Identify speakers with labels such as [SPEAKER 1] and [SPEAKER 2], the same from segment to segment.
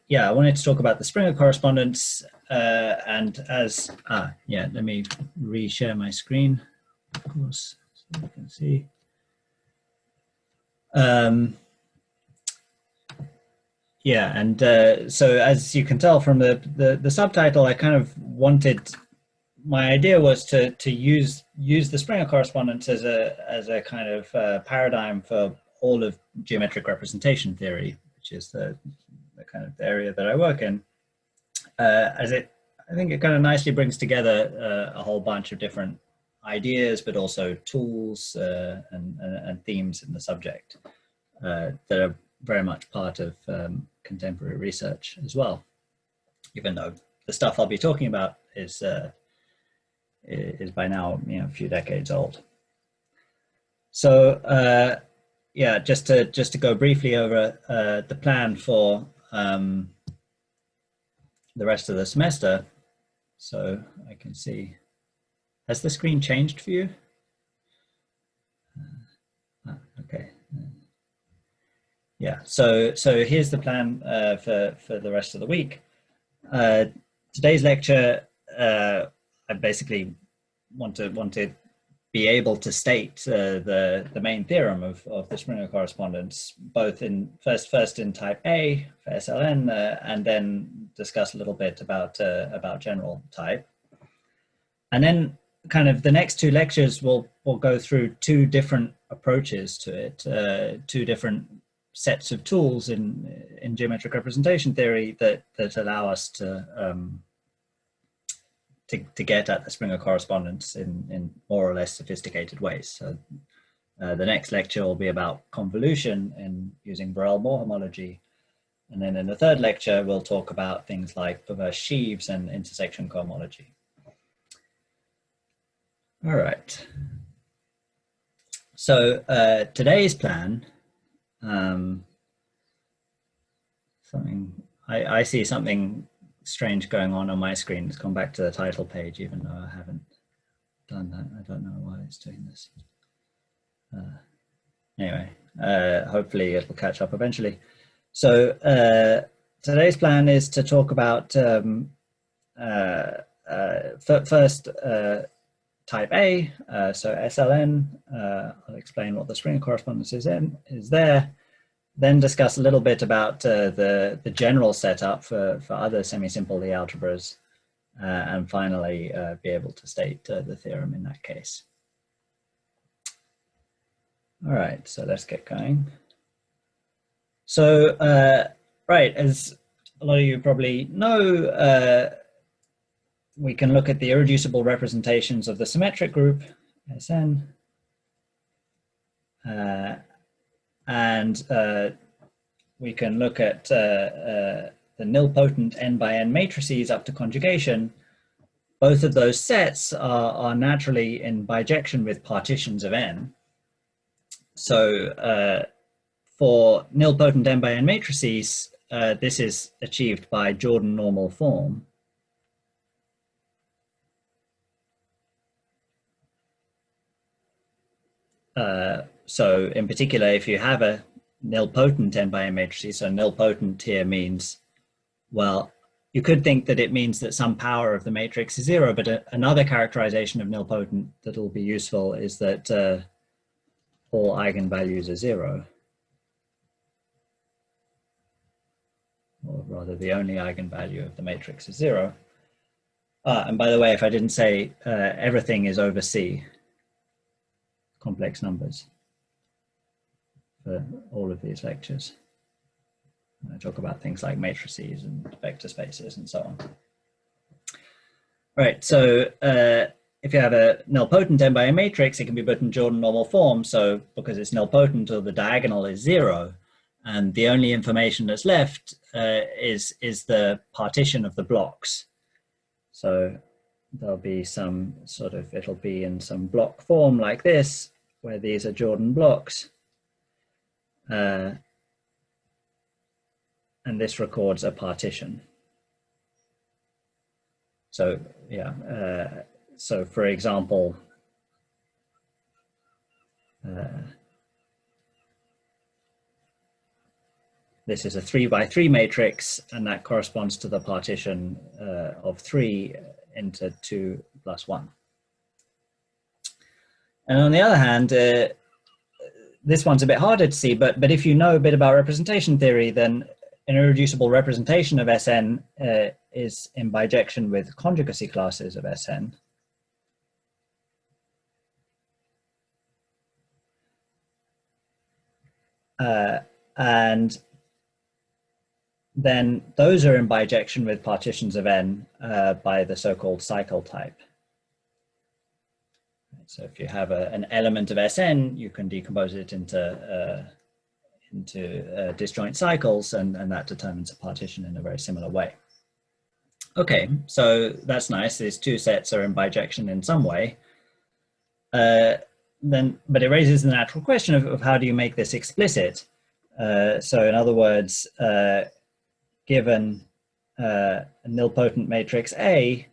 [SPEAKER 1] Yeah, I wanted to talk about the Springer correspondence, and as, yeah, let me reshare my screen, of course, so you can see. Yeah, and so as you can tell from the subtitle, I kind of wanted, my idea was to use the Springer correspondence as a kind of paradigm for all of geometric representation theory, which is the kind of area that I work in, I think it kind of nicely brings together a whole bunch of different ideas, but also tools and themes in the subject that are very much part of contemporary research as well, even though the stuff I'll be talking about is by now, you know, a few decades old. So yeah, just to go briefly over the plan for the rest of the semester. So I can see, has the screen changed for you? Okay. Yeah, so here's the plan for the rest of the week. Today's lecture, I basically want to be able to state the main theorem of the Springer correspondence, both in first in type A for SLN, and then discuss a little bit about general type. And then kind of the next two lectures will go through two different approaches to it, two different sets of tools in geometric representation theory that allow us to get at the Springer correspondence in more or less sophisticated ways. So the next lecture will be about convolution in using Borel-Moore homology. And then in the third lecture, we'll talk about things like perverse sheaves and intersection cohomology. All right. So today's plan, I see something strange going on my screen. It's gone back to the title page, even though I haven't done that. I don't know why it's doing this. Anyway, hopefully it'll catch up eventually. So today's plan is to talk about first type A, so SLN. I'll explain what the Springer correspondence is there. Then discuss a little bit about the general setup for other semi-simple Lie algebras, and finally be able to state the theorem in that case. All right, so let's get going. So, right, as a lot of you probably know, we can look at the irreducible representations of the symmetric group, Sn. And we can look at the nilpotent n by n matrices up to conjugation. Both of those sets are naturally in bijection with partitions of n. So for nilpotent n by n matrices, this is achieved by Jordan normal form. So in particular, if you have a nilpotent n by n matrices, so nilpotent here means, well, you could think that it means that some power of the matrix is zero, but another characterization of nilpotent that will be useful is that all eigenvalues are zero. Or rather, the only eigenvalue of the matrix is zero. And by the way, if I didn't say, everything is over C, complex numbers, for all of these lectures. I talk about things like matrices and vector spaces and so on. Right, so if you have a nilpotent n by n matrix, it can be put in Jordan normal form. So because it's nilpotent, or the diagonal is zero, and the only information that's left is the partition of the blocks. So there'll be some sort of, it'll be in some block form like this, where these are Jordan blocks. And this records a partition. So yeah, so for example, this is a 3 by 3 matrix, and that corresponds to the partition of 3 into 2 plus 1. And on the other hand, this one's a bit harder to see, but if you know a bit about representation theory, then an irreducible representation of Sn is in bijection with conjugacy classes of Sn. And then those are in bijection with partitions of n by the so-called cycle type. So if you have an element of Sn, you can decompose it into disjoint cycles, and that determines a partition in a very similar way. Okay, so that's nice. These two sets are in bijection in some way. But it raises the natural question of how do you make this explicit? So in other words, given a nilpotent matrix A,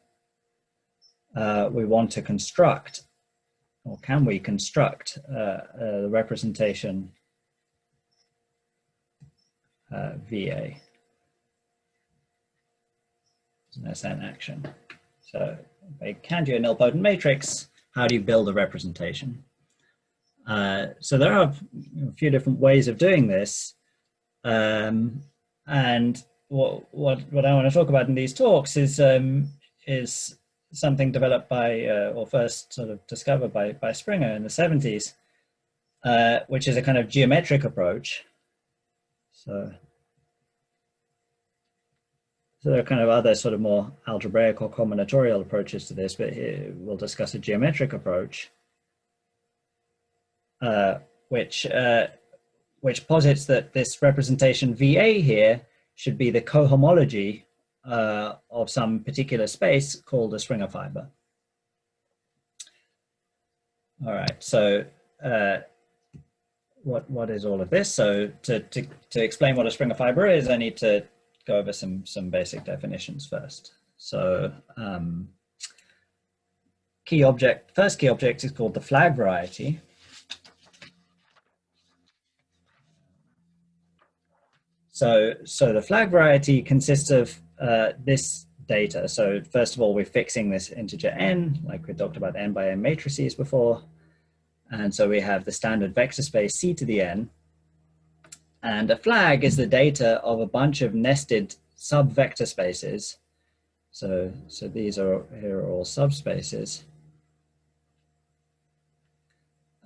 [SPEAKER 1] we want to construct, or can we construct the representation VA as an Sn action. So if I hand you a nilpotent matrix, how do you build a representation? So there are a few different ways of doing this. And what I want to talk about in these talks is something developed by, or first sort of discovered by Springer in the 70s, which is a kind of geometric approach. So there are kind of other sort of more algebraic or combinatorial approaches to this, but here we'll discuss a geometric approach, which posits that this representation VA here should be the cohomology of some particular space called a Springer fiber. All right, so what is all of this? So to explain what a Springer fiber is, I need to go over some basic definitions first. So first key object is called the flag variety. So the flag variety consists of this data. So first of all, we're fixing this integer n, like we talked about n by n matrices before. And so we have the standard vector space C to the n. And a flag is the data of a bunch of nested sub-vector spaces. So these are all subspaces.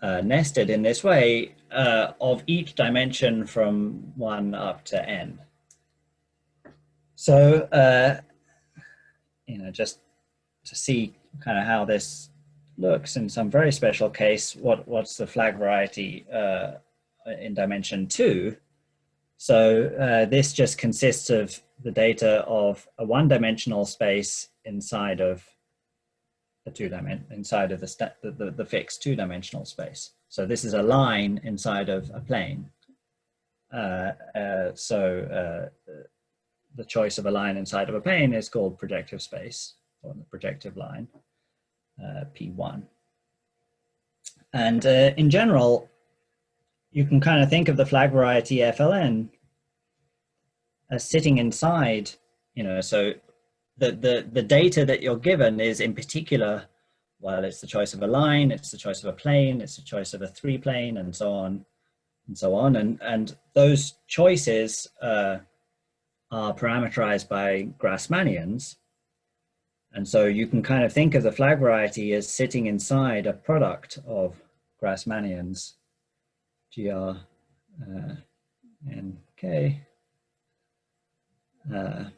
[SPEAKER 1] Nested in this way of each dimension from 1 up to n. So, just to see kind of how this looks in some very special case, what's the flag variety in dimension 2? So this just consists of the data of a one-dimensional space inside of inside of the fixed two-dimensional space. So this is a line inside of a plane. The choice of a line inside of a plane is called projective space, or the projective line, P1. And in general, you can kind of think of the flag variety FLN as sitting inside, so the data that you're given is in particular, well, it's the choice of a line, it's the choice of a plane, it's the choice of a 3-plane, and so on, and so on. And those choices are parameterized by Grassmannians. And so you can kind of think of the flag variety as sitting inside a product of Grassmannians, GR and K, K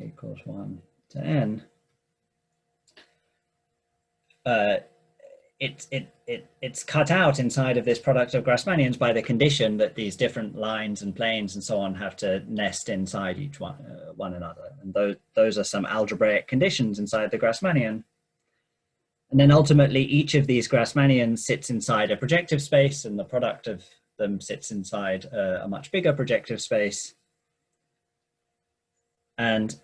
[SPEAKER 1] equals 1 to n. It's cut out inside of this product of Grassmannians by the condition that these different lines and planes and so on have to nest inside each one another. And those are some algebraic conditions inside the Grassmannian. And then ultimately each of these Grassmannians sits inside a projective space, and the product of them sits inside a much bigger projective space. And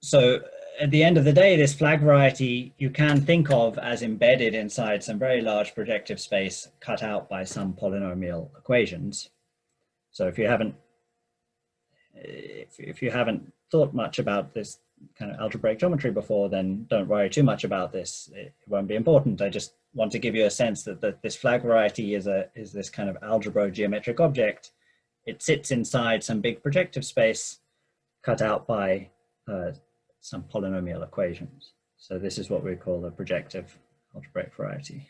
[SPEAKER 1] so at the end of the day, this flag variety you can think of as embedded inside some very large projective space cut out by some polynomial equations. So if you haven't if you haven't thought much about this kind of algebraic geometry before, then don't worry too much about this. It won't be important. I just want to give you a sense that this flag variety is this kind of algebra geometric object. It sits inside some big projective space cut out by some polynomial equations. So this is what we call a projective algebraic variety.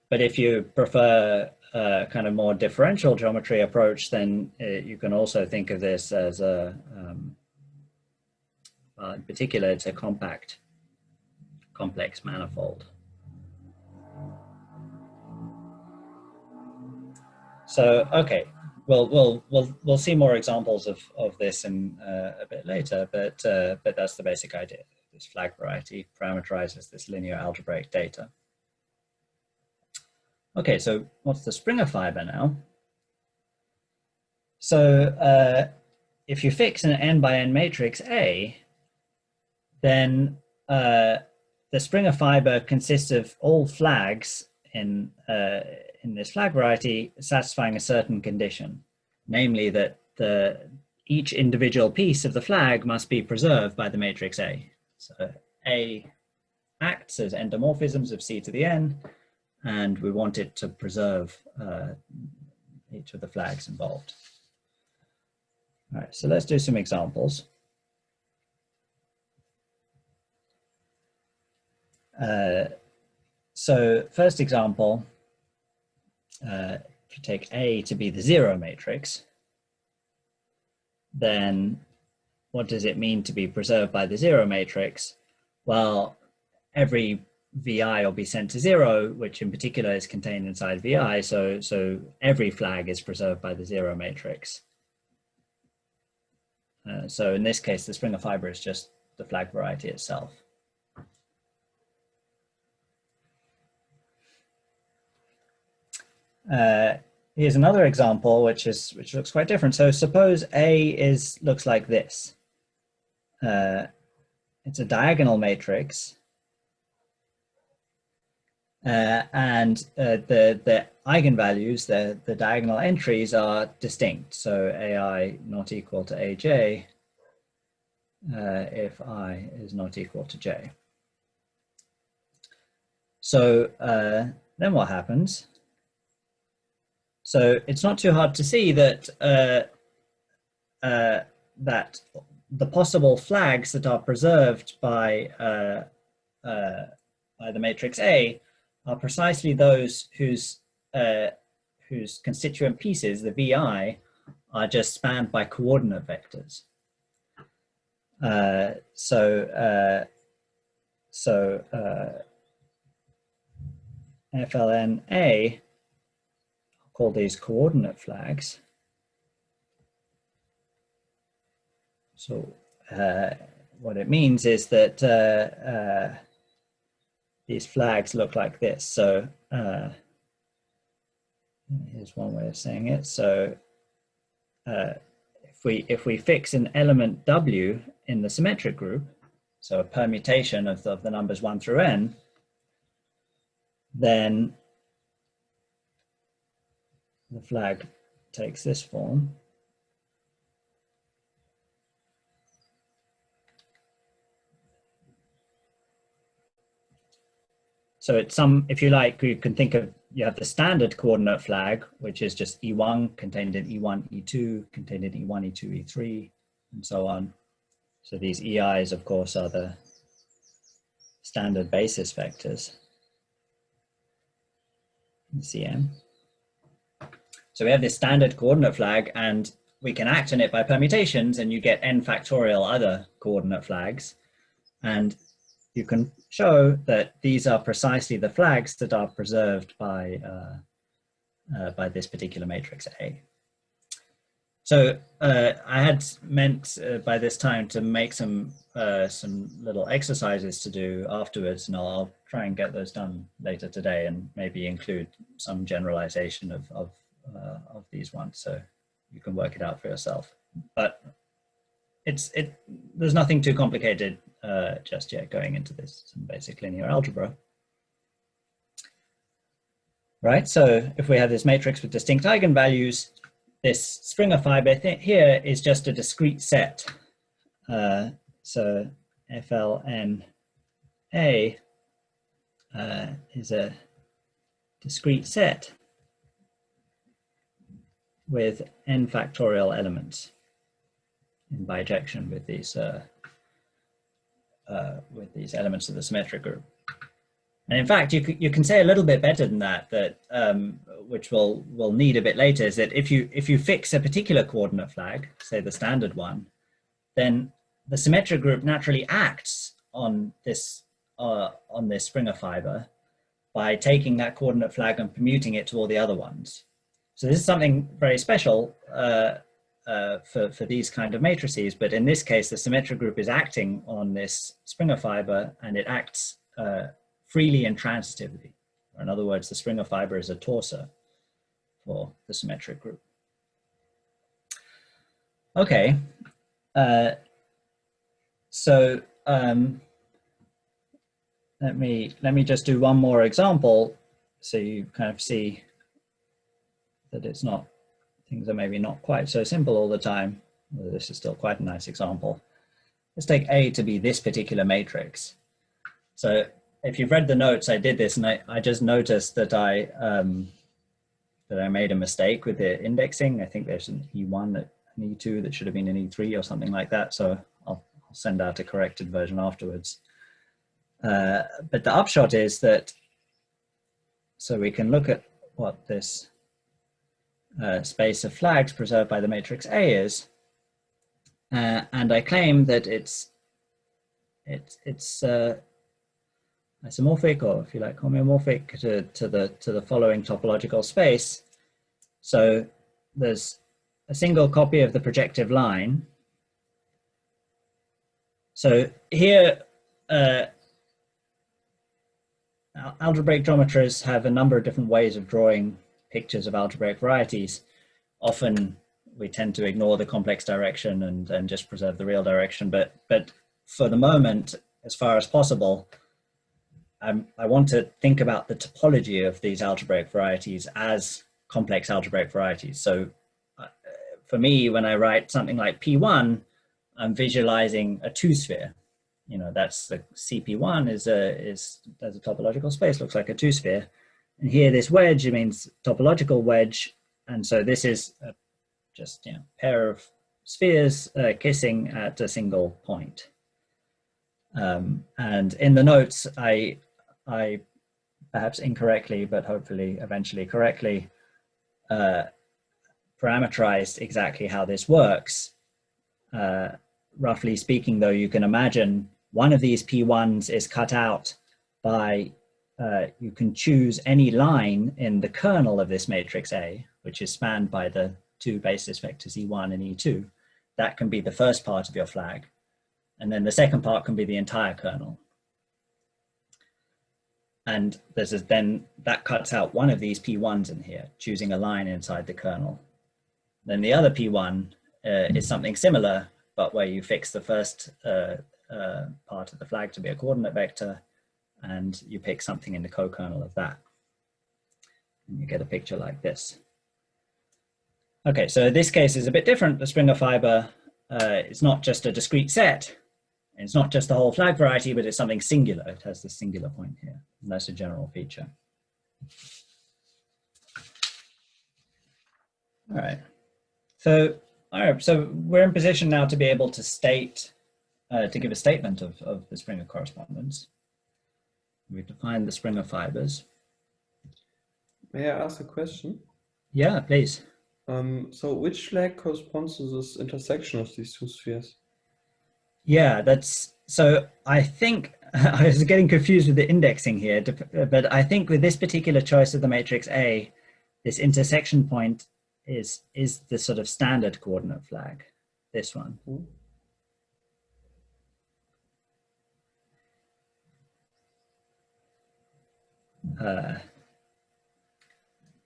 [SPEAKER 1] But if you prefer a kind of more differential geometry approach, then you can also think of this as a, in particular, it's a compact, complex manifold. So, okay, we'll see more examples of this in a bit later, but that's the basic idea. This flag variety parameterizes this linear algebraic data. Okay, so what's the Springer fiber now? So if you fix an n by n matrix A, then the Springer fiber consists of all flags in this flag variety satisfying a certain condition, namely that each individual piece of the flag must be preserved by the matrix A. So A acts as endomorphisms of C to the n, and we want it to preserve each of the flags involved. All right, so let's do some examples. So first example, if you take A to be the zero matrix, then what does it mean to be preserved by the zero matrix? Well, every VI will be sent to zero, which in particular is contained inside VI, so every flag is preserved by the zero matrix. So in this case, the Springer fiber is just the flag variety itself. Here's another example, which looks quite different. So suppose A looks like this. It's a diagonal matrix. And the eigenvalues, the diagonal entries are distinct. So AI not equal to AJ if I is not equal to J. So then what happens? So it's not too hard to see that that the possible flags that are preserved by the matrix A are precisely those whose constituent pieces, the VI, are just spanned by coordinate vectors. FLNA, I'll call these coordinate flags. So what it means is that these flags look like this. So here's one way of saying it. So if we fix an element W in the symmetric group, so a permutation of the numbers 1 through n, then the flag takes this form. So it's if you like, you can think of, you have the standard coordinate flag, which is just E1 contained in E1, E2, contained in E1, E2, E3, and so on. So these EIs, of course, are the standard basis vectors in CM. So we have this standard coordinate flag, and we can act on it by permutations, and you get n factorial other coordinate flags. And you can show that these are precisely the flags that are preserved by this particular matrix A. So I had meant by this time to make some little exercises to do afterwards, and I'll try and get those done later today, and maybe include some generalization of these ones, so you can work it out for yourself. But there's nothing too complicated just yet going into this, some basic linear algebra. right? So if we have this matrix with distinct eigenvalues, this Springer fiber here is just a discrete set. So FLNA is a discrete set with n factorial elements in bijection with these elements of the symmetric group. And in fact, you can say a little bit better than that, which we'll need a bit later, is that if you fix a particular coordinate flag, say the standard one, then the symmetric group naturally acts on this Springer fiber by taking that coordinate flag and permuting it to all the other ones. So this is something very special for these kind of matrices, but in this case, the symmetric group is acting on this Springer fiber, and it acts freely and transitively. Or in other words, the Springer fiber is a torsor for the symmetric group. Okay, so let me just do one more example so you kind of see that it's not, things are maybe not quite so simple all the time. This is still quite a nice example. Let's take A to be this particular matrix. So if you've read the notes, I did this, and I just noticed that I made a mistake with the indexing. I think there's an E1, an E2 that should have been an E3 or something like that. So I'll send out a corrected version afterwards. But the upshot is that, so we can look at what this space of flags preserved by the matrix A is, and I claim that it's isomorphic, or if you like homeomorphic, to the following topological space. So there's a single copy of the projective line. So here, algebraic geometers have a number of different ways of drawing pictures of algebraic varieties. Often we tend to ignore the complex direction and just preserve the real direction. But for the moment, as far as possible, I want to think about the topology of these algebraic varieties as complex algebraic varieties. So for me, when I write something like P1, I'm visualizing a two-sphere. You know, that's the CP1 is a topological space, looks like a two-sphere. And here this wedge, it means topological wedge. And so this is just a pair of spheres kissing at a single point. And in the notes, I perhaps incorrectly, but hopefully eventually correctly, parameterized exactly how this works. Roughly speaking, though, you can imagine one of these P1s is cut out by, you can choose any line in the kernel of this matrix A, which is spanned by the two basis vectors E1 and E2. That can be the first part of your flag. And then the second part can be the entire kernel. And then that cuts out one of these P1s in here, choosing a line inside the kernel. Then the other P1 is something similar, but where you fix the first part of the flag to be a coordinate vector, and you pick something in the co-kernel of that. And you get a picture like this. Okay, so this case is a bit different. The Springer fiber is not just a discrete set. It's not just the whole flag variety, but it's something singular. It has this singular point here, and that's a general feature. All right. So we're in position now to be able to state, to give a statement of the Springer correspondence. We've defined the Springer fibers.
[SPEAKER 2] May I ask a question?
[SPEAKER 1] Yeah, please.
[SPEAKER 2] So which flag corresponds to this intersection of these two spheres?
[SPEAKER 1] Yeah, so I think I was getting confused with the indexing here, but I think with this particular choice of the matrix A, this intersection point is the sort of standard coordinate flag, this one.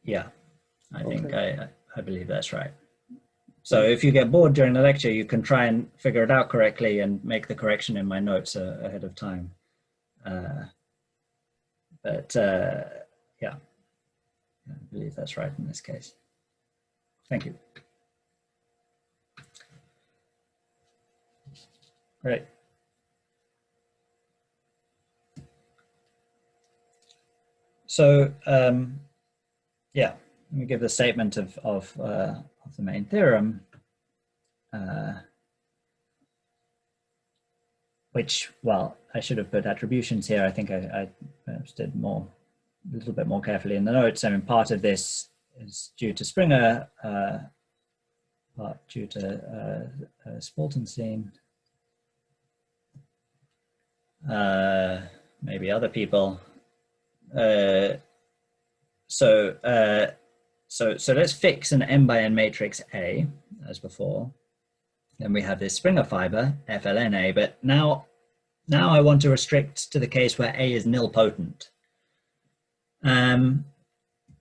[SPEAKER 1] Yeah, I think I believe that's right. So if you get bored during the lecture, you can try and figure it out correctly and make the correction in my notes ahead of time. Yeah. believe that's right in this case. Thank you. Great. So yeah, let me give the statement of the main theorem, which, well, I should have put attributions here. I think I perhaps did a little bit more carefully in the notes. I mean, part of this is due to Springer, part due to Spaltenstein, maybe other people. So let's fix an n by n matrix A as before. Then we have this Springer fiber FLNA, but now I want to restrict to the case where A is nilpotent.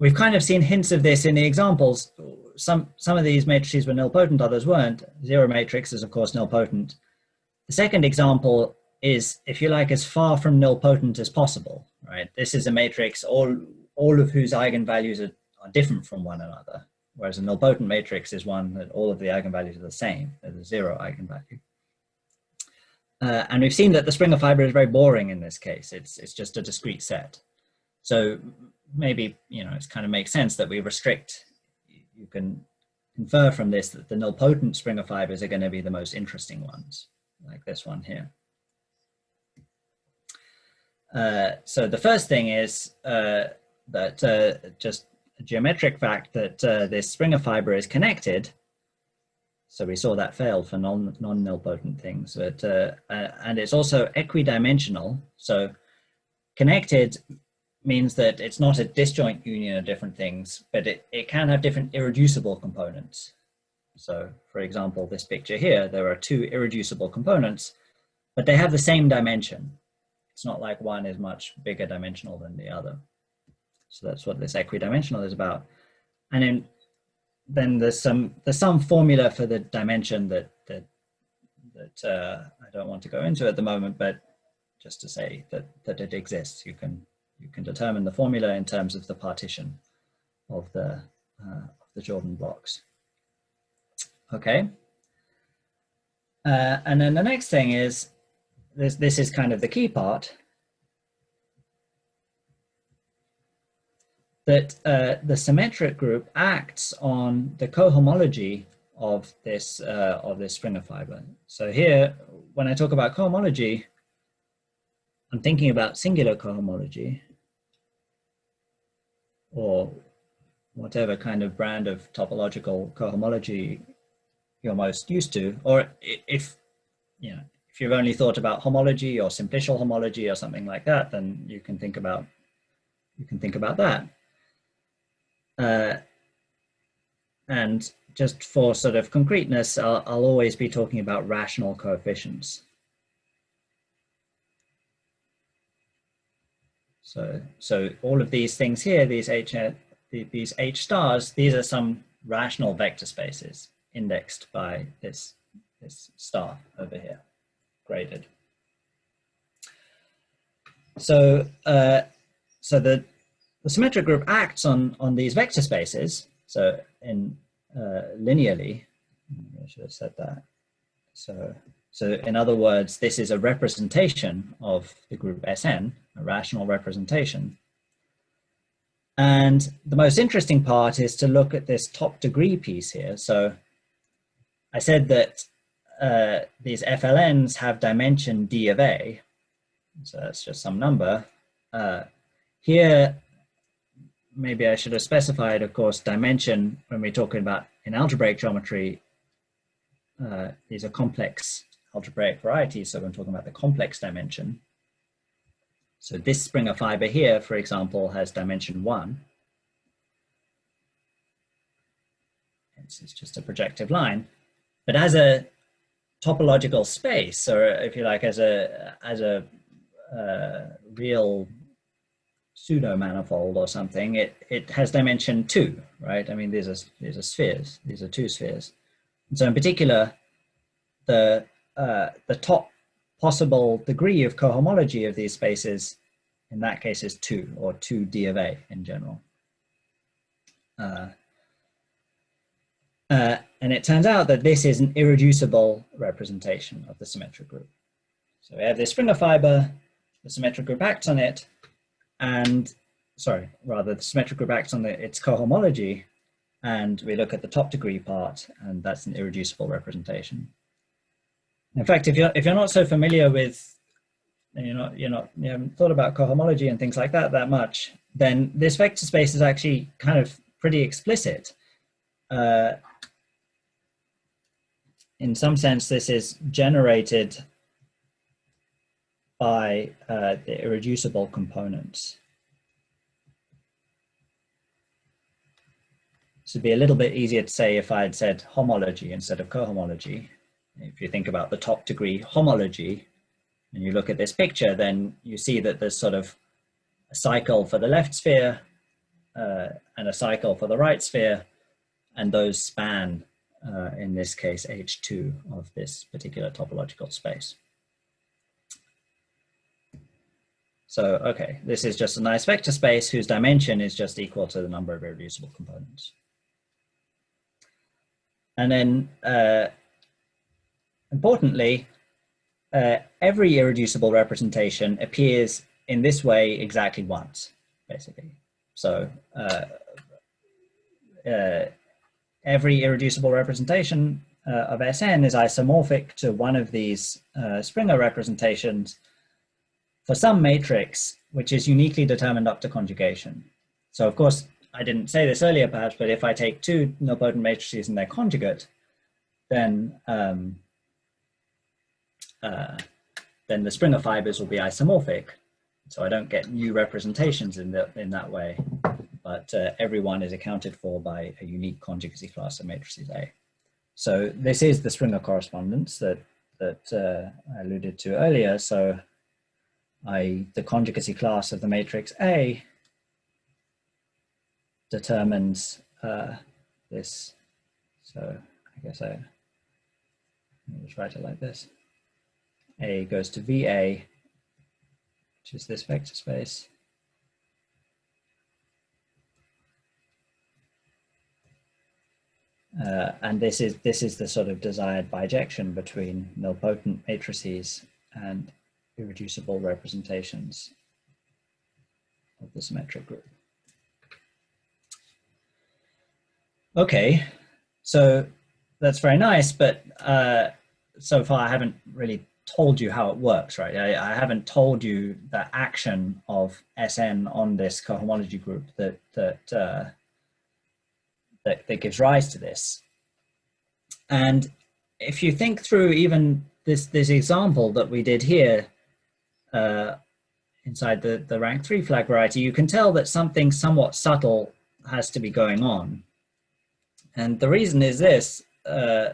[SPEAKER 1] We've kind of seen hints of this in the examples. Some of these matrices were nilpotent, others weren't. Zero matrix is of course nilpotent. The second example is, if you like, as far from nilpotent as possible, right? This is a matrix all of whose eigenvalues are different from one another, whereas a nilpotent matrix is one that all of the eigenvalues are the same. There's a zero eigenvalue. And we've seen that the Springer fiber is very boring in this case. It's just a discrete set. So maybe, you know, it kind of makes sense that we restrict. You can infer from this that the nilpotent Springer fibers are going to be the most interesting ones, like this one here. So the first thing is that just a geometric fact that this Springer fiber is connected. So we saw that failed for non-nilpotent things, but and it's also equidimensional. So connected means that it's not a disjoint union of different things, but it can have different irreducible components. So for example, this picture here, there are two irreducible components, but they have the same dimension. It's not like one is much bigger dimensional than the other. So that's what this equidimensional is about. And then there's some formula for the dimension that I don't want to go into at the moment, but just to say that it exists. You can determine the formula in terms of the partition of the Jordan blocks. Okay. And then the next thing is, this is kind of the key part, that the symmetric group acts on the cohomology of this Springer fiber. So here, when I talk about cohomology, I'm thinking about singular cohomology, or whatever kind of brand of topological cohomology you're most used to, or if you've only thought about homology or simplicial homology or something like that, then you can think about that. And just for sort of concreteness, I'll always be talking about rational coefficients. So all of these things here, these H stars, these are some rational vector spaces indexed by this star over here, graded. So the symmetric group acts on these vector spaces. So linearly, I should have said that. So in other words, this is a representation of the group Sn, a rational representation. And the most interesting part is to look at this top degree piece here. So I said that these FLNs have dimension d of a. So that's just some number. Here, maybe I should have specified, of course, dimension when we're talking about in algebraic geometry. These are complex algebraic varieties, so we're talking about the complex dimension. So this Springer fiber here, for example, has dimension 1. It's just a projective line. But as a topological space, or if you like, as a real pseudo manifold or something, it has dimension 2, right? I mean, these are spheres. These are two spheres. And so in particular, the top possible degree of cohomology of these spaces in that case is 2, or 2 d of a in general. And it turns out that this is an irreducible representation of the symmetric group. So we have this Springer fiber, the symmetric group acts on it, and, sorry, rather the symmetric group acts on its cohomology, and we look at the top degree part, and that's an irreducible representation. In fact, if you're not so familiar with, you haven't thought about cohomology and things like that much, then this vector space is actually kind of pretty explicit. In some sense, this is generated by the irreducible components. This would be a little bit easier to say if I had said homology instead of cohomology. If you think about the top degree homology, and you look at this picture, then you see that there's sort of a cycle for the left sphere and a cycle for the right sphere, and those span, in this case, H2 of this particular topological space. So, okay, this is just a nice vector space whose dimension is just equal to the number of irreducible components. And then, importantly, every irreducible representation appears in this way exactly once, basically. So every irreducible representation of Sn is isomorphic to one of these Springer representations for some matrix which is uniquely determined up to conjugation. So of course, I didn't say this earlier perhaps, but if I take two nilpotent matrices and their conjugate, then the Springer fibers will be isomorphic. So I don't get new representations in that way, but everyone is accounted for by a unique conjugacy class of matrices A. So this is the Springer correspondence that I alluded to earlier. So the conjugacy class of the matrix A determines this. So I guess I'll just write it like this. A goes to VA, which is this vector space. And this is the sort of desired bijection between nilpotent matrices and irreducible representations of the symmetric group. Okay, so that's very nice, but so far I haven't really told you how it works, right? I haven't told you the action of Sn on this cohomology group that gives rise to this. And if you think through even this example that we did here inside the rank 3 flag variety, you can tell that something somewhat subtle has to be going on. And the reason is this, so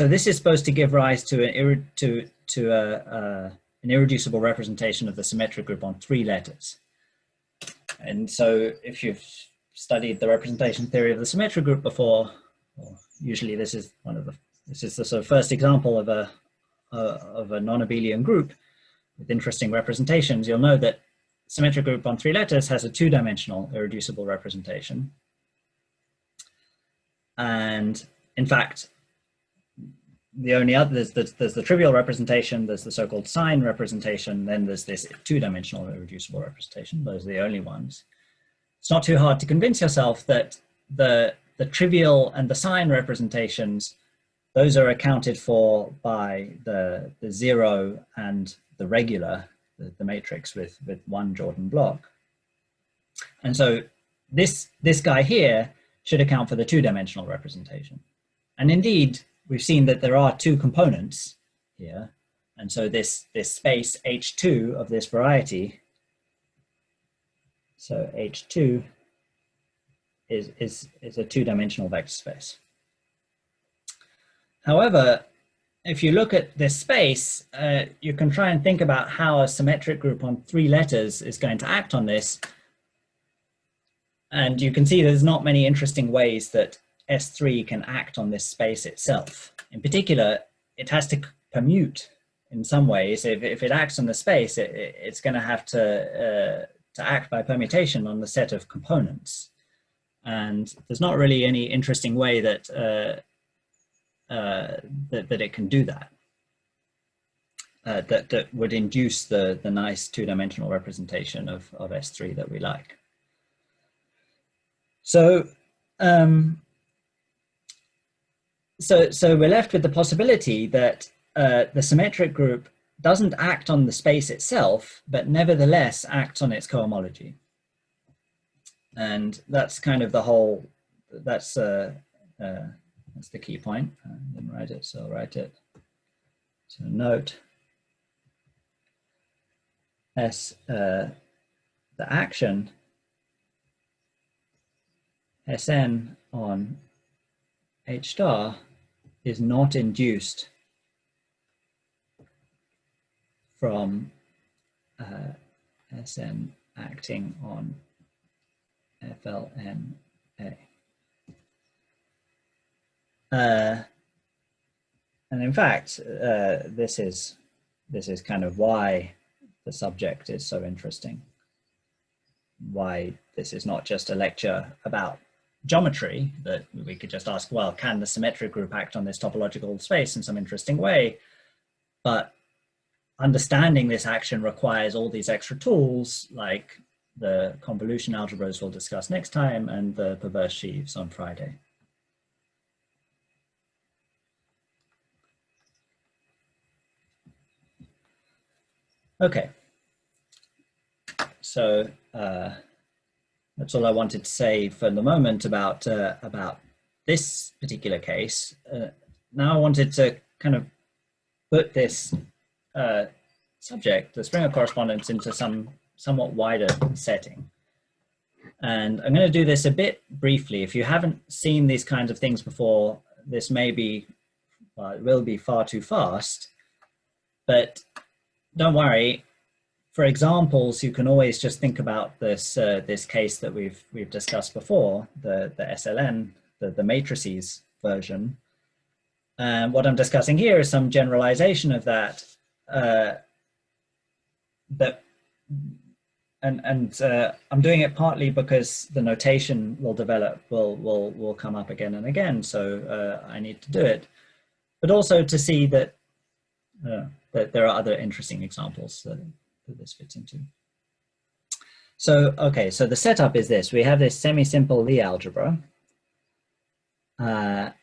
[SPEAKER 1] this is supposed to give rise to an irreducible representation of the symmetric group on 3 letters. And so if you've studied the representation theory of the symmetric group before, usually this is the sort of first example of a non-abelian group with interesting representations, you'll know that symmetric group on 3 letters has a 2-dimensional irreducible representation. And in fact, the only other, there's the trivial representation, there's the so-called sign representation, then there's this 2-dimensional irreducible representation. Those are the only ones. It's not too hard to convince yourself that the trivial and the sign representations, those are accounted for by the 0 and the regular, the matrix with one Jordan block. And so this guy here should account for the 2-dimensional representation. And indeed, we've seen that there are 2 components here. And so this space H2 of this variety, so H2 is a 2-dimensional vector space. However, if you look at this space, you can try and think about how a symmetric group on 3 letters is going to act on this. And you can see there's not many interesting ways that S3 can act on this space itself. In particular, it has to permute in some ways. If it acts on the space, it's going to have to act by permutation on the set of components. And there's not really any interesting way that that it can do that. That would induce the nice two-dimensional representation of S3 that we like. So, so we're left with the possibility that the symmetric group doesn't act on the space itself, but nevertheless acts on its cohomology. And that's kind of the whole, that's the key point. I didn't write it, so I'll write it. So note the action Sn on H star is not induced from Sn acting on FLNA. And in fact, this is kind of why the subject is so interesting. Why this is not just a lecture about geometry, that we could just ask, well, can the symmetric group act on this topological space in some interesting way? But understanding this action requires all these extra tools, like the convolution algebras we'll discuss next time and the perverse sheaves on Friday. Okay, so that's all I wanted to say for the moment about this particular case. Now I wanted to kind of put this subject, the Springer correspondence, into some somewhat wider setting. And I'm going to do this a bit briefly. If you haven't seen these kinds of things before, this may be, well, it will be far too fast, but don't worry. For examples, you can always just think about this this case that we've discussed before, the SLN, the matrices version. And what I'm discussing here is some generalization of that. I'm doing it partly because the notation will develop, will come up again and again, so I need to do it, but also to see that that there are other interesting examples that this fits into. So, okay, so the setup is this. We have this semi-simple Lie algebra. And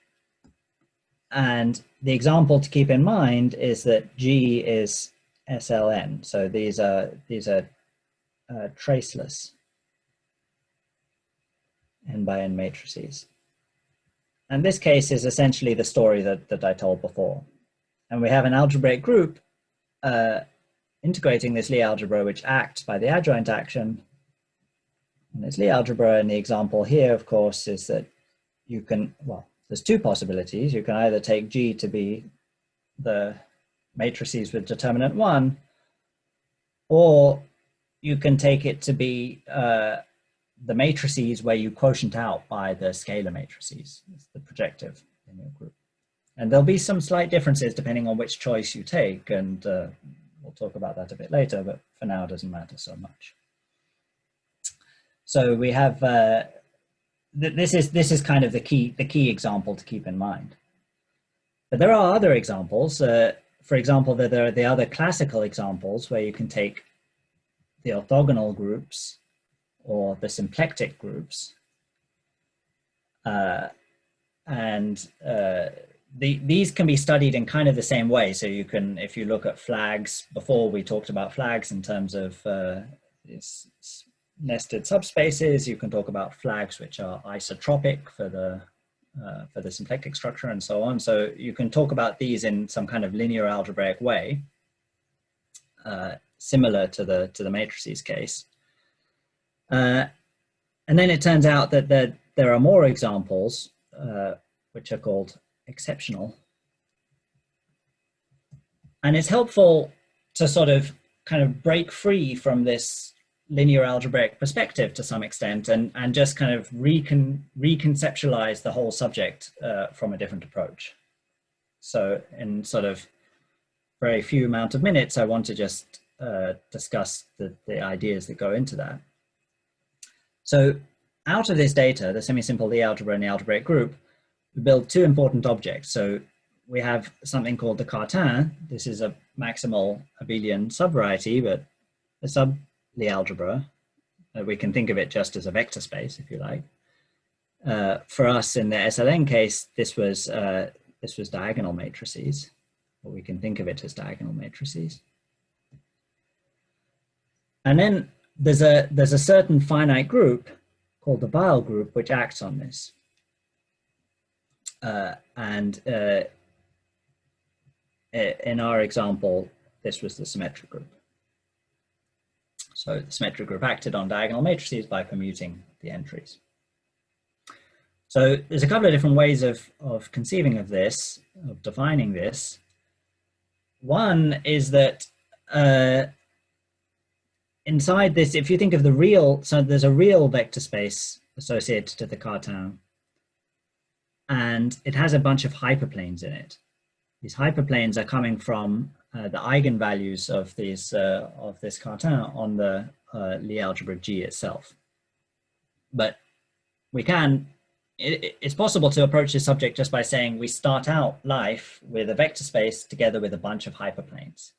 [SPEAKER 1] the example to keep in mind is that G is SLN. So these are traceless n by n matrices. And this case is essentially the story that I told before. And we have an algebraic group integrating this Lie algebra, which acts by the adjoint action. And this Lie algebra, and the example here, of course, is that you can, well, there's two possibilities. You can either take G to be the matrices with determinant 1, or you can take it to be the matrices where you quotient out by the scalar matrices. It's the projective in your group. And there'll be some slight differences depending on which choice you take, and we'll talk about that a bit later, but for now it doesn't matter so much. So we have, this is kind of the key example to keep in mind. But there are other examples. For example, there are the other classical examples where you can take the orthogonal groups or the symplectic groups, these can be studied in kind of the same way. So you can, if you look at flags, before we talked about flags in terms of nested subspaces, you can talk about flags which are isotropic for the symplectic structure and so on. So you can talk about these in some kind of linear algebraic way, similar to the matrices case. And then it turns out that there are more examples which are called exceptional. And it's helpful to sort of kind of break free from this linear algebraic perspective to some extent and just kind of reconceptualize the whole subject from a different approach. So in sort of very few amount of minutes, I want to just discuss the ideas that go into that. So out of this data, the semi-simple Lie algebra and the algebraic group, we build two important objects. So we have something called the Cartin. This is a maximal abelian subvariety, but a sub-Lie algebra. We can think of it just as a vector space, if you like. For us in the SLN case, this was diagonal matrices, or we can think of it as diagonal matrices. And then there's a certain finite group called the Weil group, which acts on this. In our example, this was the symmetric group. So the symmetric group acted on diagonal matrices by permuting the entries. So there's a couple of different ways of conceiving of this, of defining this. One is that inside this, if you think of the real, so there's a real vector space associated to the Cartin, and it has a bunch of hyperplanes in it. These hyperplanes are coming from the eigenvalues of these of this Cartin on the Lie algebra G itself. But we can, it's possible to approach this subject just by saying we start out life with a vector space together with a bunch of hyperplanes.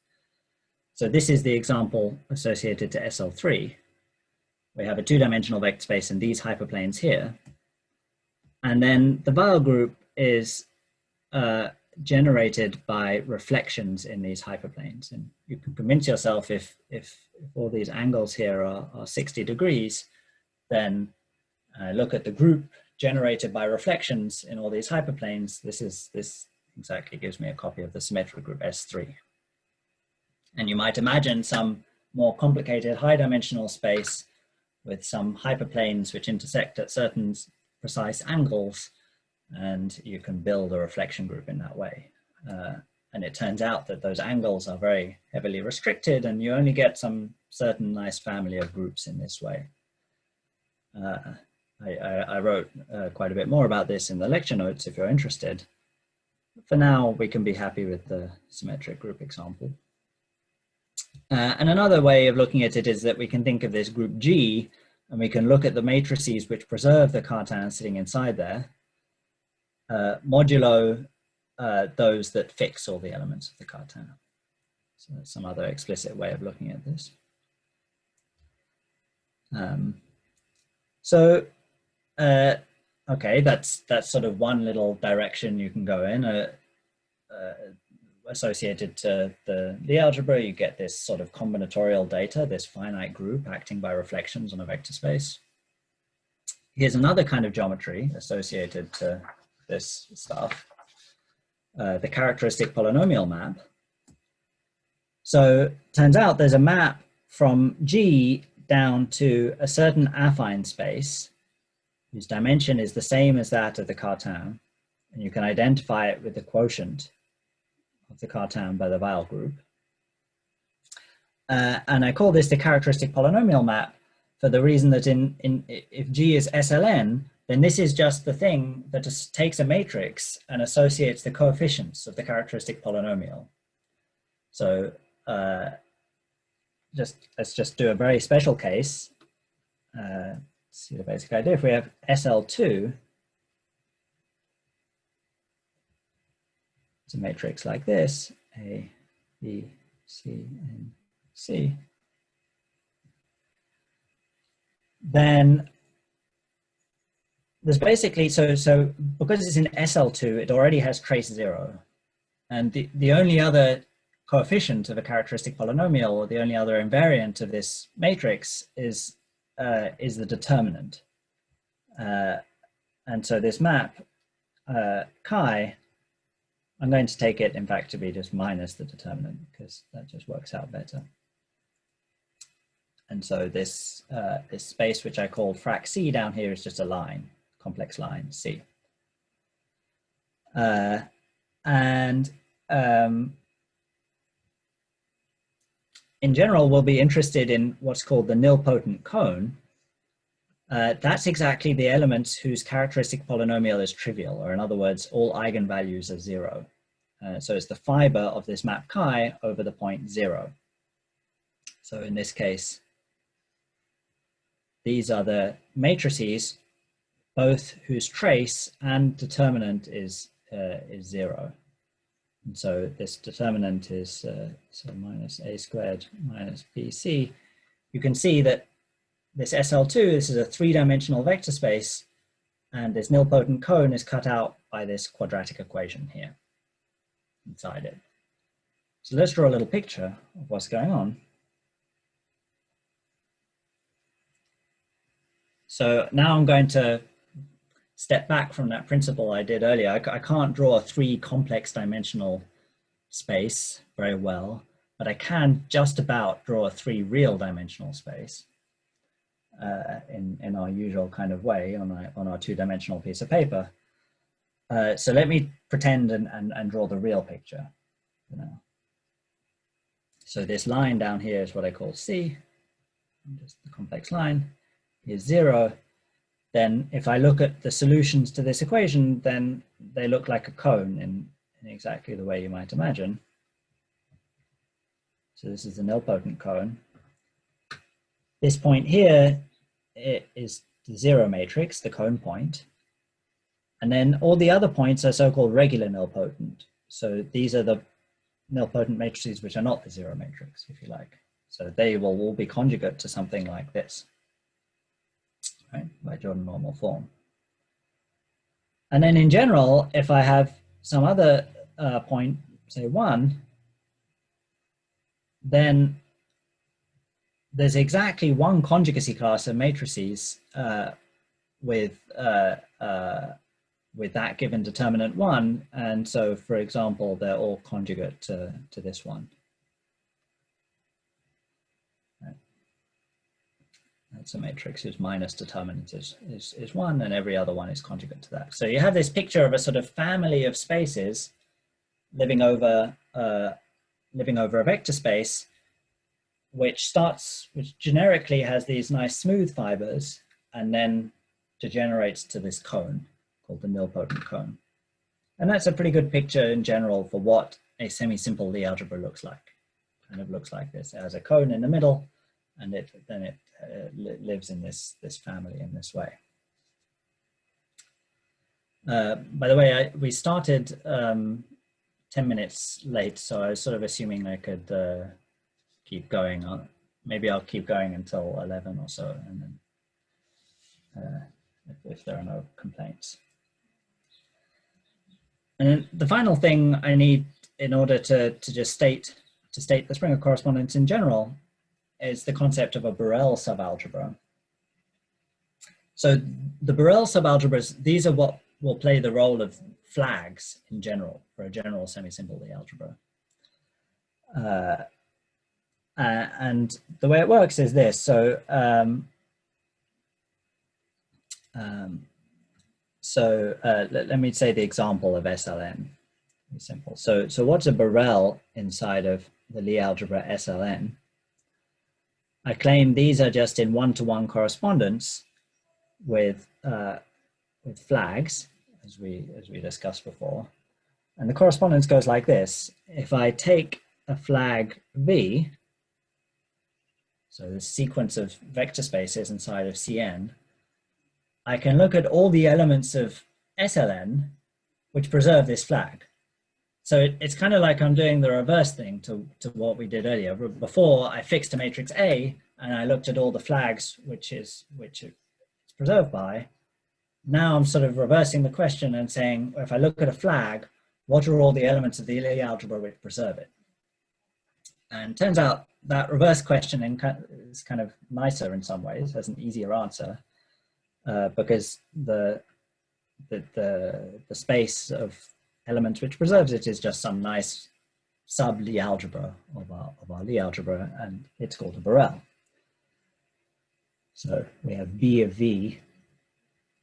[SPEAKER 1] So this is the example associated to SL3. We have a two-dimensional vector space and these hyperplanes here. And then the Weil group is generated by reflections in these hyperplanes. And you can convince yourself if all these angles here are 60 degrees, then look at the group generated by reflections in all these hyperplanes. This exactly gives me a copy of the symmetric group S3. And you might imagine some more complicated high dimensional space with some hyperplanes which intersect at certain precise angles, and you can build a reflection group in that way. And it turns out that those angles are very heavily restricted, and you only get some certain nice family of groups in this way. I wrote quite a bit more about this in the lecture notes if you're interested. For now, we can be happy with the symmetric group example. And another way of looking at it is that we can think of this group G, and we can look at the matrices which preserve the Cartin sitting inside there, modulo those that fix all the elements of the Cartin. So that's some other explicit way of looking at this. Okay, that's sort of one little direction you can go in. Associated to the Lie algebra, you get this sort of combinatorial data, this finite group acting by reflections on a vector space. Here's another kind of geometry associated to this stuff, the characteristic polynomial map. So turns out there's a map from G down to a certain affine space whose dimension is the same as that of the Cartin, and you can identify it with the quotient of the Cartin by the Weil group. And I call this the characteristic polynomial map for the reason that if G is SLN, then this is just the thing that just takes a matrix and associates the coefficients of the characteristic polynomial. So let's just do a very special case. See the basic idea. If we have SL2, it's a matrix like this, A, B, C, and C, then there's basically, so because it's in SL2, it already has trace 0. And the only other coefficient of a characteristic polynomial, or the only other invariant of this matrix is the determinant. And so this map, chi, I'm going to take it, in fact, to be just minus the determinant, because that just works out better. And so this, this space, which I called frac C down here, is just a line, complex line, C. In general, we'll be interested in what's called the nilpotent cone. That's exactly the elements whose characteristic polynomial is trivial, or in other words, all eigenvalues are 0. So it's the fiber of this map chi over the point 0. So in this case, these are the matrices, both whose trace and determinant is 0. And so this determinant is so minus a squared minus bc. You can see that this SL2, this is a 3-dimensional vector space, and this nilpotent cone is cut out by this quadratic equation here inside it. So let's draw a little picture of what's going on. So now I'm going to step back from that principle I did earlier. I can't draw a 3 complex dimensional space very well, but I can just about draw a 3 real dimensional space in our usual kind of way on our 2-dimensional piece of paper. So let me pretend and draw the real picture for now. So this line down here is what I call C, just the complex line, is 0. Then if I look at the solutions to this equation, then they look like a cone in exactly the way you might imagine. So this is the nilpotent cone. This point here is the 0 matrix, the cone point. And then all the other points are so-called regular nilpotent. So these are the nilpotent matrices which are not the 0 matrix, if you like. So they will all be conjugate to something like this, right, by Jordan normal form. And then in general, if I have some other point, say 1, then there's exactly one conjugacy class of matrices with that given determinant 1. And so, for example, they're all conjugate to this one. That's a matrix whose minus determinant is 1, and every other one is conjugate to that. So you have this picture of a sort of family of spaces living over a vector space, which generically has these nice smooth fibers and then degenerates to this cone called the nilpotent cone. And that's a pretty good picture in general for what a semi-simple Lie algebra looks like. Kind of looks like this. It has a cone in the middle, and then it lives in this family in this way. By the way, we started 10 minutes late, so I was sort of assuming I could keep going on. Maybe I'll keep going until 11 or so, and then if there are no complaints. And then the final thing I need in order to just state the Springer correspondence in general is the concept of a Borel subalgebra. So the Borel subalgebras, these are what will play the role of flags in general for a general semi-simple Lie algebra. And the way it works is this. So let me say the example of SLN. Very simple. So what's a Borel inside of the Lie algebra SLN? I claim these are just in one-to-one correspondence with flags, as we discussed before. And the correspondence goes like this. If I take a flag V, so the sequence of vector spaces inside of Cn, I can look at all the elements of SLN which preserve this flag. So it's kind of like I'm doing the reverse thing to what we did earlier. Before, I fixed a matrix A and I looked at all the flags which it's preserved by. Now I'm sort of reversing the question and saying, if I look at a flag, what are all the elements of the Lie algebra which preserve it? And it turns out that reverse question is kind of nicer in some ways, has an easier answer, because the space of elements which preserves it is just some nice sub-Lie algebra of our Lie algebra, and it's called a Borel. So we have B of V.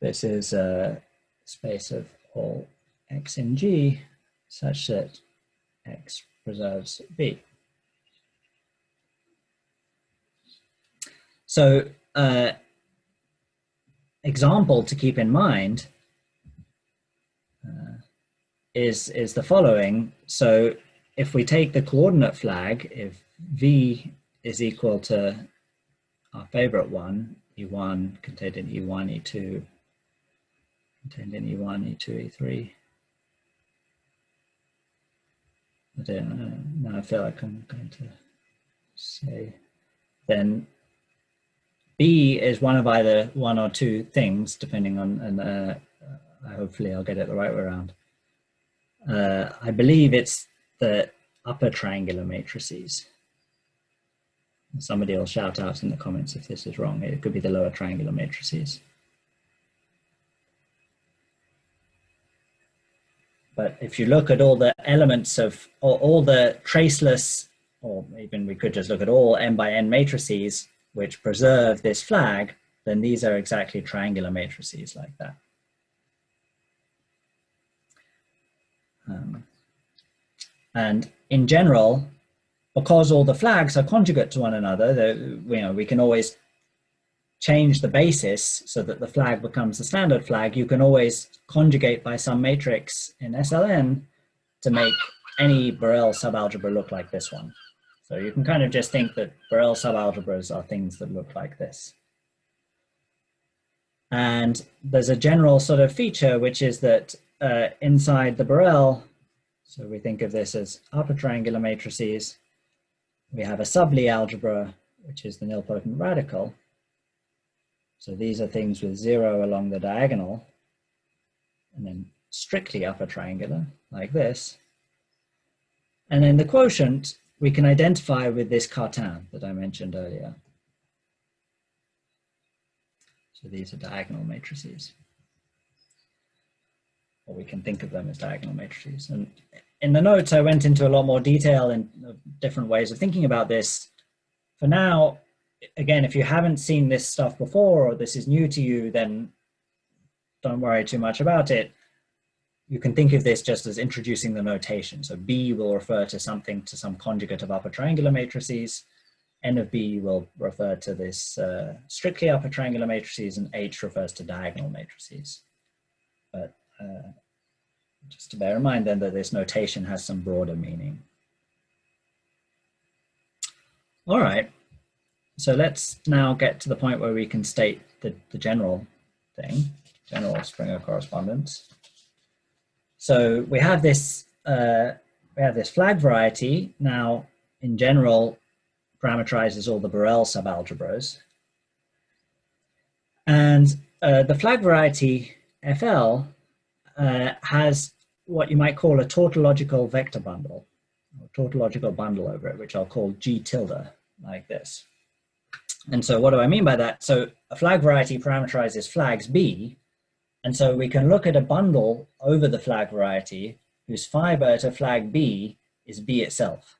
[SPEAKER 1] This is a space of all x in G such that x preserves B. So example to keep in mind is the following. So if we take the coordinate flag, if V is equal to our favorite one, E1 contained in E1, E2, contained in E1, E2, E3. I don't know, now I feel like I'm going to say, then B is one of either one or two things, depending on, and hopefully I'll get it the right way around. I believe it's the upper triangular matrices. Somebody will shout out in the comments if this is wrong. It could be the lower triangular matrices. But if you look at all the elements of, or all the traceless, or even we could just look at all n by n matrices which preserve this flag, then these are exactly triangular matrices like that. And in general, because all the flags are conjugate to one another, we can always change the basis so that the flag becomes the standard flag. You can always conjugate by some matrix in SLN to make any Borel subalgebra look like this one. So you can kind of just think that Borel subalgebras are things that look like this. And there's a general sort of feature, which is that inside the Borel, so we think of this as upper triangular matrices, we have a sub-Lie algebra, which is the nilpotent radical. So these are things with 0 along the diagonal, and then strictly upper triangular, like this. And then the quotient we can identify with this Cartan that I mentioned earlier. So these are diagonal matrices. Or we can think of them as diagonal matrices. And in the notes, I went into a lot more detail in different ways of thinking about this. For now, again, if you haven't seen this stuff before, or this is new to you, then don't worry too much about it. You can think of this just as introducing the notation. So B will refer to something, to some conjugate of upper triangular matrices. N of B will refer to this strictly upper triangular matrices, and H refers to diagonal matrices. But just to bear in mind then that this notation has some broader meaning. All right, so let's now get to the point where we can state the general thing, general Springer correspondence. So we have this flag variety now in general parameterizes all the Borel subalgebras. And the flag variety FL has what you might call a tautological vector bundle, or tautological bundle over it, which I'll call G tilde, like this. And so what do I mean by that? So a flag variety parameterizes flags B, and so we can look at a bundle over the flag variety whose fiber to flag B is B itself,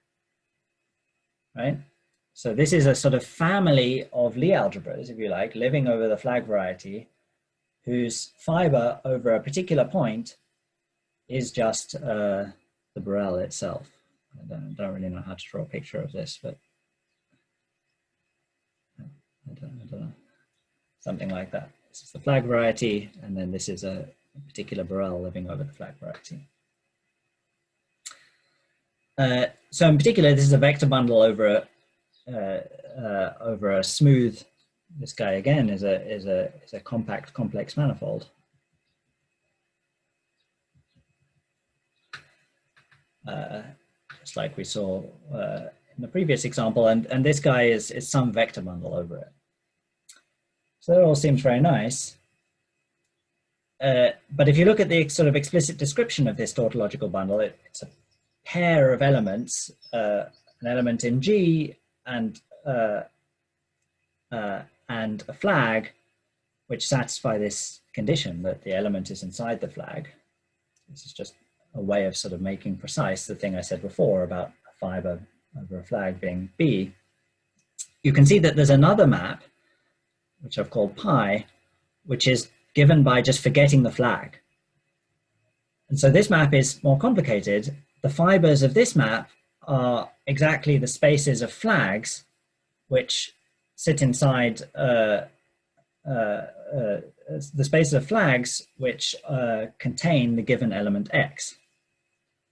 [SPEAKER 1] right? So this is a sort of family of Lie algebras, if you like, living over the flag variety, whose fiber over a particular point is just the Borel itself. I don't really know how to draw a picture of this, but I don't know. Something like that. This is the flag variety, and then this is a particular Borel living over the flag variety. So in particular, this is a vector bundle over a smooth. This guy again is a compact complex manifold. Just like we saw in the previous example, and this guy is some vector bundle over it. So that all seems very nice. But if you look at the sort of explicit description of this tautological bundle, it's a pair of elements, an element in G and a flag, which satisfy this condition that the element is inside the flag. This is just a way of sort of making precise the thing I said before about a fiber over a flag being B. You can see that there's another map, which I've called pi, which is given by just forgetting the flag. And so this map is more complicated. The fibers of this map are exactly the spaces of flags which sit inside the spaces of flags which contain the given element X.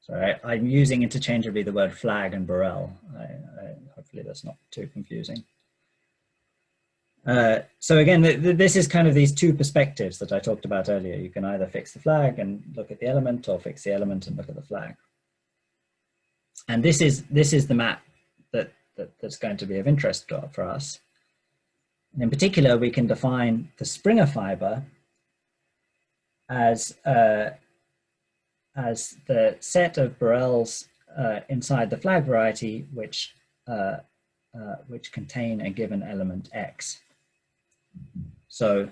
[SPEAKER 1] Sorry, I'm using interchangeably the word flag and Borel. Hopefully that's not too confusing. So again, this is kind of these two perspectives that I talked about earlier. You can either fix the flag and look at the element, or fix the element and look at the flag. And this is the map that's going to be of interest for us. And in particular, we can define the Springer fiber as the set of Borels inside the flag variety which contain a given element X. So,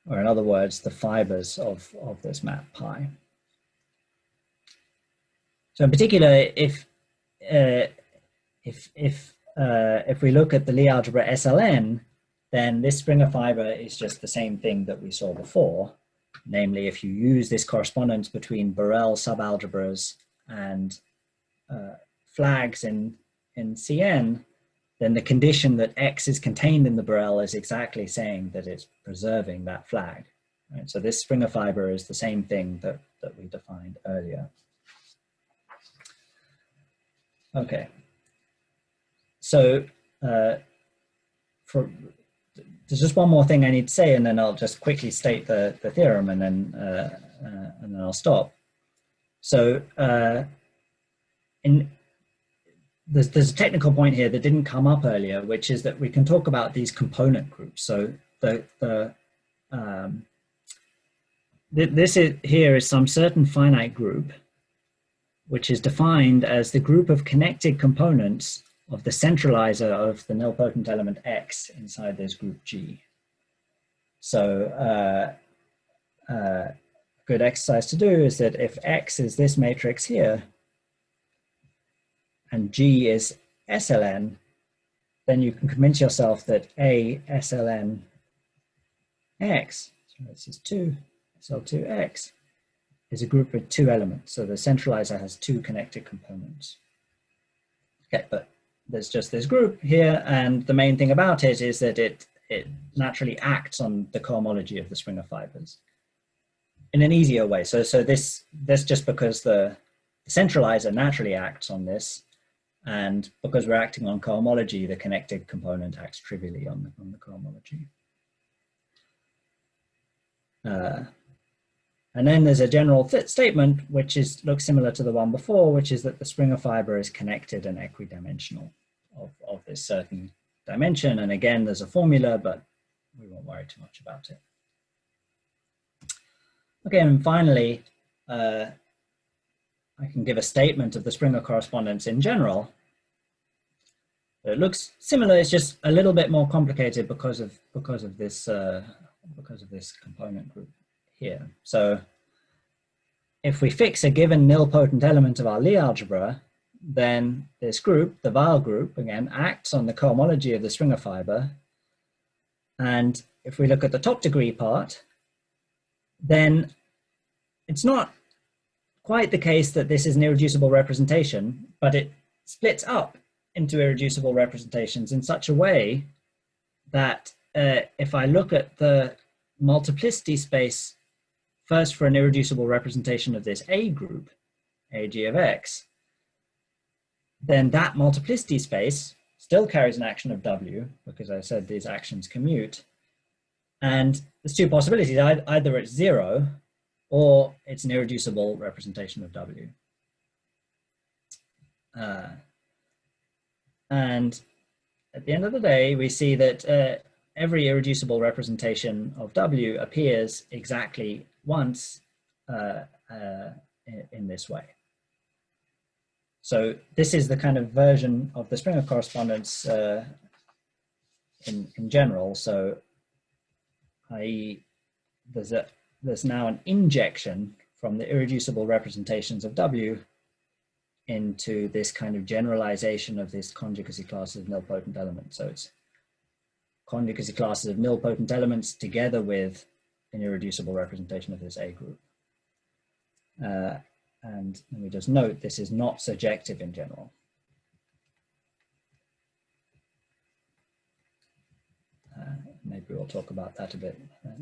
[SPEAKER 1] or in other words, the fibers of this map pi. So in particular, if we look at the Lie algebra SLN, then this Springer fiber is just the same thing that we saw before. Namely, if you use this correspondence between Borel subalgebras and flags in CN, then the condition that X is contained in the Borel is exactly saying that it's preserving that flag. Right? So this Springer fiber is the same thing that we defined earlier. Okay. So there's just one more thing I need to say, and then I'll just quickly state the theorem, and then I'll stop. So there's a technical point here that didn't come up earlier, which is that we can talk about these component groups. So this here is some certain finite group, which is defined as the group of connected components of the centralizer of the nilpotent element X inside this group G. So a good exercise to do is that if X is this matrix here, and G is SLN, then you can convince yourself that A SLN X, so this is 2, SL2X, is a group with 2 elements. So the centralizer has 2 connected components. Okay, but there's just this group here, and the main thing about it is that it naturally acts on the cohomology of the Springer fibers in an easier way. So this just because the centralizer naturally acts on this, and because we're acting on cohomology, the connected component acts trivially on the cohomology. And then there's a general statement which looks similar to the one before, which is that the Springer fiber is connected and equidimensional of this certain dimension. And again, there's a formula, but we won't worry too much about it. Okay, and finally, I can give a statement of the Springer correspondence in general. It looks similar. It's just a little bit more complicated because of this component group here. So if we fix a given nilpotent element of our Lie algebra, then this group, the Weil group, again, acts on the cohomology of the Springer fiber. And if we look at the top degree part, then it's not quite the case that this is an irreducible representation, but it splits up into irreducible representations in such a way that if I look at the multiplicity space first for an irreducible representation of this A group, AG of X, then that multiplicity space still carries an action of W, because I said these actions commute. And there's 2 possibilities. Either it's 0 or it's an irreducible representation of W. And at the end of the day, we see that every irreducible representation of W appears exactly once in this way. So this is the kind of version of the Springer correspondence in general. So i.e. there's now an injection from the irreducible representations of W into this kind of generalization of this conjugacy classes of nilpotent elements. So it's conjugacy classes of nilpotent elements together with an irreducible representation of this A group. And let me just note, this is not surjective in general. Maybe we'll talk about that a bit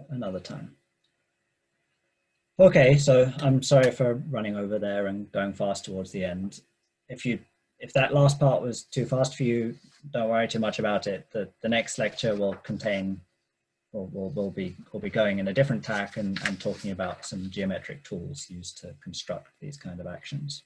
[SPEAKER 1] another time. Okay, so I'm sorry for running over there and going fast towards the end. If that last part was too fast for you, don't worry too much about it. The next lecture will contain, we'll be going in a different tack and talking about some geometric tools used to construct these kind of actions.